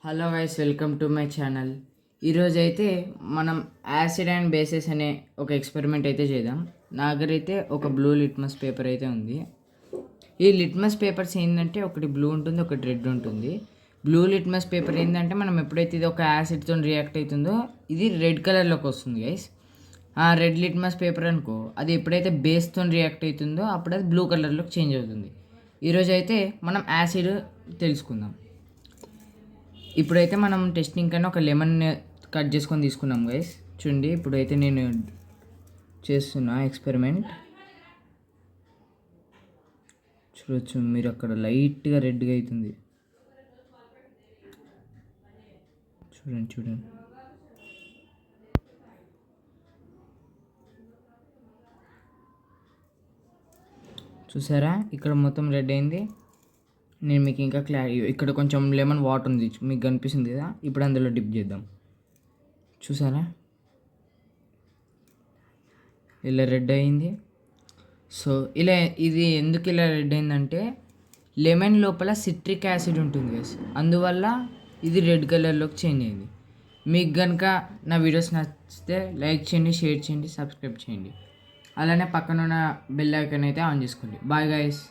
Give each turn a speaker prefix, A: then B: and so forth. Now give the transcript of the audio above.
A: Hello guys, welcome to my channel. ఈరోజు అయితే మనం యాసిడ్ అండ్ బేసెస్ అనే ఒక ఎక్స్పెరిమెంట్ అయితే చేద్దాం. నా దగ్గర అయితే ఒక బ్లూ లిట్మస్ పేపర్ అయితే ఉంది. ఈ లిట్మస్ పేపర్స్ ఏంటంటే ఒకటి బ్లూ ఉంటుంది, ఒకటి రెడ్ ఉంటుంది. బ్లూ లిట్మస్ పేపర్ ఏంటంటే మనం ఎప్పుడైతే ఇది ఒక యాసిడ్తో రియాక్ట్ అవుతుందో ఇది రెడ్ కలర్లోకి వస్తుంది గైస్. ఆ రెడ్ లిట్మస్ పేపర్ అనుకో, అది ఎప్పుడైతే బేస్తో రియాక్ట్ అవుతుందో అప్పుడు అది బ్లూ కలర్లోకి చేంజ్ అవుతుంది. ఈరోజు అయితే మనం యాసిడ్ తెలుసుకుందాం. ఇప్పుడైతే మనం టెస్టింగ్ కన్నా ఒక లెమన్ కట్ చేసుకొని తీసుకున్నాం గైస్. చూడండి, ఇప్పుడైతే నేను చేస్తున్నా ఎక్స్పెరిమెంట్. చూడొచ్చు మీరు, అక్కడ లైట్గా రెడ్గా అవుతుంది. చూడండి చూడండి, చూసారా ఇక్కడ మొత్తం రెడ్ అయింది. నేను మీకు ఇంకా ఇక్కడ కొంచెం లెమన్ వాటర్ ఉంది, మీకు కనిపిస్తుంది కదా. ఇప్పుడు అందులో డిప్ చేద్దాం. చూసారా ఇలా రెడ్ అయింది. సో ఇలా ఇది ఎందుకు ఇలా రెడ్ అయిందంటే లెమన్ లోపల సిట్రిక్ యాసిడ్ ఉంటుంది కదా, అందువల్ల ఇది రెడ్ కలర్లోకి చేంజ్ అయింది. మీకు కనుక నా వీడియోస్ నచ్చితే లైక్ చేయండి, షేర్ చేయండి, సబ్స్క్రైబ్ చేయండి. అలానే పక్కన ఉన్న బెల్ ఐకాన్ అయితే ఆన్ చేసుకోండి. Bye guys.